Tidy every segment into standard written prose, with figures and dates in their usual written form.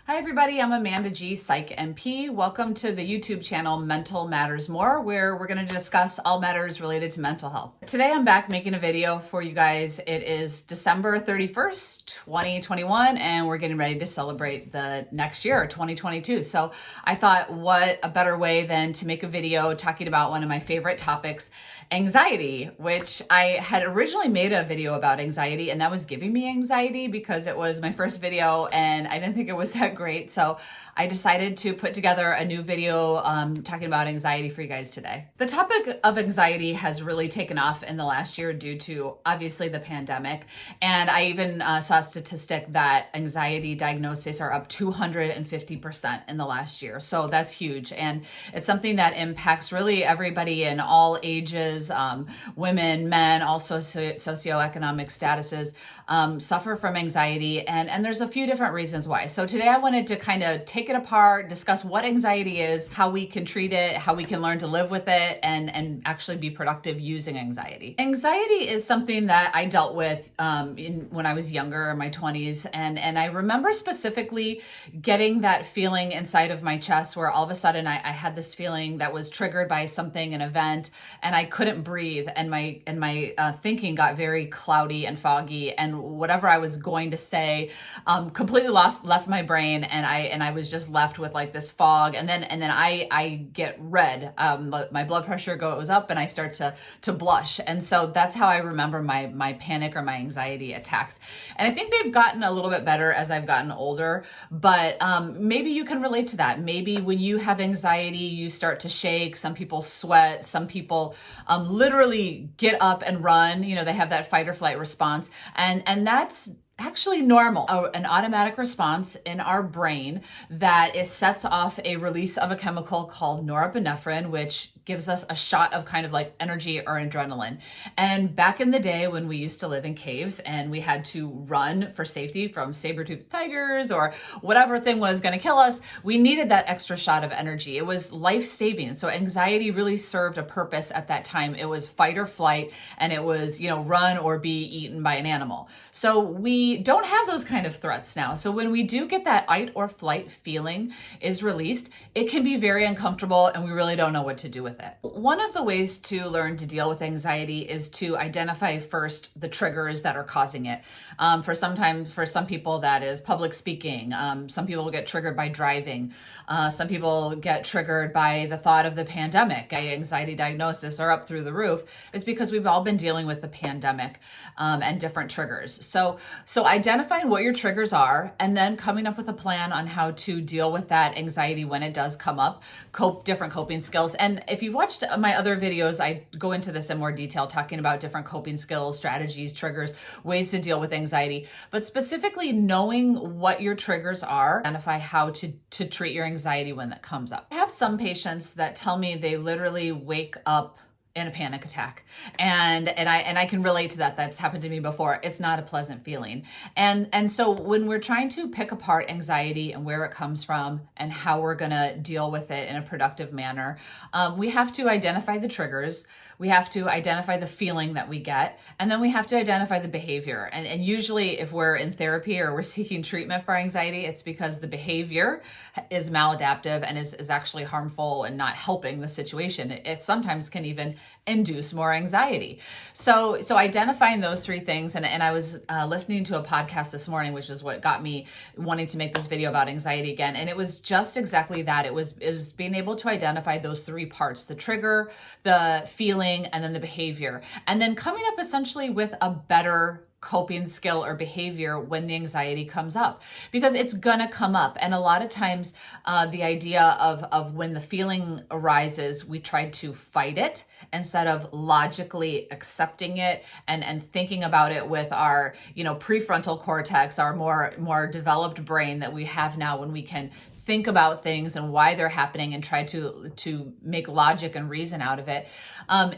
Hi everybody, I'm Amanda G, Psych NP. Welcome to the YouTube channel Mental Matters More, where we're going to discuss all matters related to mental health. Today I'm back making a video for you guys. It is December 31st, 2021, and we're getting ready to celebrate the next year, 2022. So I thought, what a better way than to make a video talking about one of my favorite topics, anxiety, which I had originally made a video about anxiety, and that was giving me anxiety because it was my first video and I didn't think it was that great. So I decided to put together a new video talking about anxiety for you guys today. The topic of anxiety has really taken off in the last year due to obviously the pandemic. And I even saw a statistic that anxiety diagnoses are up 250% in the last year. So that's huge. And it's something that impacts really everybody in all ages, women, men, also socioeconomic statuses suffer from anxiety. And there's a few different reasons why. So today I wanted to kind of take it apart, discuss what anxiety is, how we can treat it, how we can learn to live with it, and actually be productive using anxiety. Anxiety is something that I dealt with when I was younger, in my 20s. And I remember specifically getting that feeling inside of my chest where all of a sudden I had this feeling that was triggered by something, an event, and I couldn't breathe. And my thinking got very cloudy and foggy. And whatever I was going to say completely left my brain, and I was just left with like this fog, and then I get red. My blood pressure goes up, and I start to blush, and so that's how I remember my panic or my anxiety attacks. And I think they've gotten a little bit better as I've gotten older, but maybe you can relate to that. Maybe when you have anxiety, you start to shake. Some people sweat. Some people literally get up and run. You know, they have that fight or flight response, and that's actually normal, an automatic response in our brain that sets off a release of a chemical called norepinephrine, which gives us a shot of kind of like energy or adrenaline. And back in the day when we used to live in caves and we had to run for safety from saber-toothed tigers or whatever thing was going to kill us, we needed that extra shot of energy. It was life-saving. So anxiety really served a purpose at that time. It was fight or flight, and it was, run or be eaten by an animal. So we don't have those kind of threats now. So when we do get that fight or flight feeling is released, it can be very uncomfortable, and we really don't know what to do with it. One of the ways to learn to deal with anxiety is to identify first the triggers that are causing it. For some people that is public speaking. Some people get triggered by driving. Some people get triggered by the thought of the pandemic. Anxiety diagnosis are up through the roof. It's because we've all been dealing with the pandemic and different triggers. So identifying what your triggers are, and then coming up with a plan on how to deal with that anxiety when it does come up, different coping skills. And if you've watched my other videos, I go into this in more detail, talking about different coping skills, strategies, triggers, ways to deal with anxiety. But specifically knowing what your triggers are, identify how to treat your anxiety when that comes up. I have some patients that tell me they literally wake up in a panic attack. And I can relate to that. That's happened to me before. It's not a pleasant feeling. And so when we're trying to pick apart anxiety and where it comes from and how we're going to deal with it in a productive manner, we have to identify the triggers. We have to identify the feeling that we get, and then we have to identify the behavior. And usually if we're in therapy or we're seeking treatment for anxiety, it's because the behavior is maladaptive and is actually harmful and not helping the situation. It sometimes can even induce more anxiety. So identifying those three things, and I was listening to a podcast this morning, which is what got me wanting to make this video about anxiety again. And it was just exactly that. It was being able to identify those three parts: the trigger, the feeling, and then the behavior, and then coming up essentially with a better coping skill or behavior when the anxiety comes up, because it's gonna come up. And a lot of times the idea of when the feeling arises, we try to fight it instead of logically accepting it and thinking about it with our prefrontal cortex, our more developed brain that we have now, when we can think about things and why they're happening and try to make logic and reason out of it,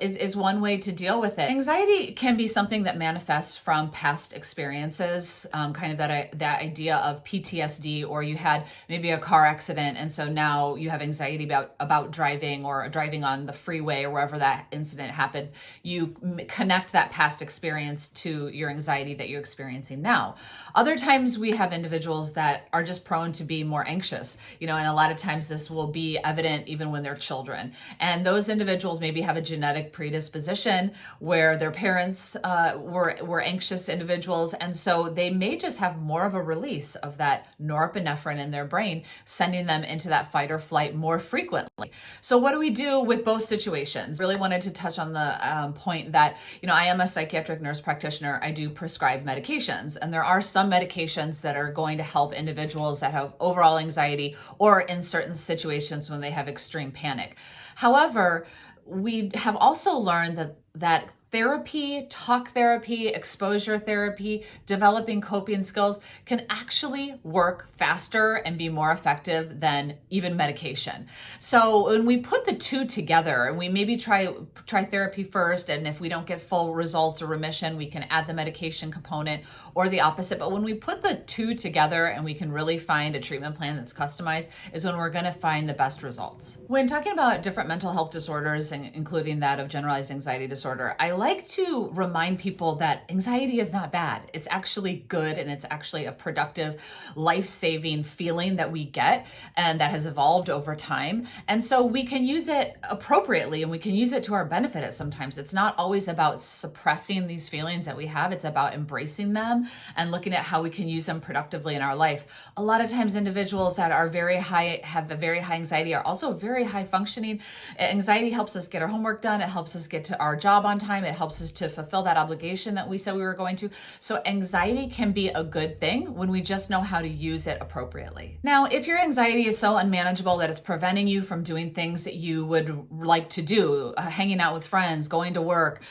is one way to deal with it. Anxiety can be something that manifests from past experiences, kind of that idea of PTSD, or you had maybe a car accident and so now you have anxiety about driving or driving on the freeway or wherever that incident happened. You connect that past experience to your anxiety that you're experiencing now. Other times we have individuals that are just prone to be more anxious, and a lot of times this will be evident even when they're children. And those individuals maybe have a genetic predisposition where their parents were anxious individuals, and so they may just have more of a release of that norepinephrine in their brain, sending them into that fight or flight more frequently. So what do we do with both situations? Really wanted to touch on the point that, I am a psychiatric nurse practitioner. I do prescribe medications, and there are some medications that are going to help individuals that have overall anxiety or in certain situations when they have extreme panic. However, we have also learned that therapy, talk therapy, exposure therapy, developing coping skills can actually work faster and be more effective than even medication. So when we put the two together and we maybe try therapy first, and if we don't get full results or remission, we can add the medication component, or the opposite. But when we put the two together and we can really find a treatment plan that's customized, is when we're going to find the best results. When talking about different mental health disorders, including that of generalized anxiety disorder, I like to remind people that anxiety is not bad. It's actually good, and it's actually a productive, life-saving feeling that we get and that has evolved over time. And so we can use it appropriately, and we can use it to our benefit at sometimes. It's not always about suppressing these feelings that we have. It's about embracing them and looking at how we can use them productively in our life. A lot of times individuals that are have a very high anxiety are also very high functioning. Anxiety helps us get our homework done. It helps us get to our job on time. It helps us to fulfill that obligation that we said we were going to. So anxiety can be a good thing when we just know how to use it appropriately. Now, if your anxiety is so unmanageable that it's preventing you from doing things that you would like to do, hanging out with friends, going to work,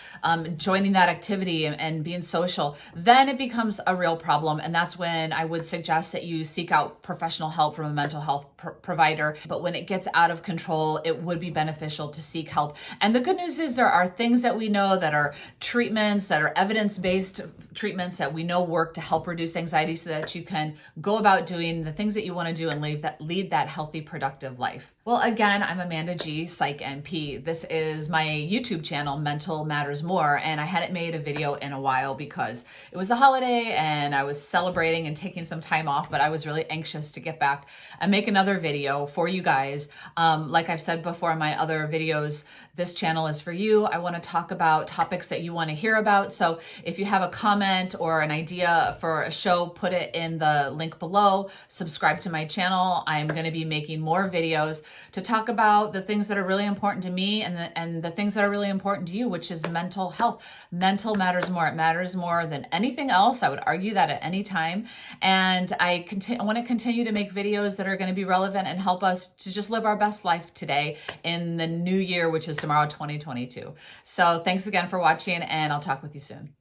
joining that activity and being social, then it becomes a real problem. And that's when I would suggest that you seek out professional help from a mental health provider. But when it gets out of control, it would be beneficial to seek help. And the good news is there are things that we know that are treatments, that are evidence-based treatments that we know work to help reduce anxiety so that you can go about doing the things that you want to do and lead that healthy, productive life. Well, again, I'm Amanda G, Psych NP. This is my YouTube channel, Mental Matters More, and I hadn't made a video in a while because it was a holiday and I was celebrating and taking some time off, but I was really anxious to get back and make another video for you guys. Like I've said before in my other videos, this channel is for you. I want to talk about topics that you want to hear about. So if you have a comment or an idea for a show, put it in the link below. Subscribe to my channel. I'm going to be making more videos to talk about the things that are really important to me and the things that are really important to you, which is mental health. Mental matters more. It matters more than anything else. I would argue that at any time. And I want to continue to make videos that are going to be relevant and help us to just live our best life today in the new year, which is tomorrow, 2022. So thanks again for watching, and I'll talk with you soon.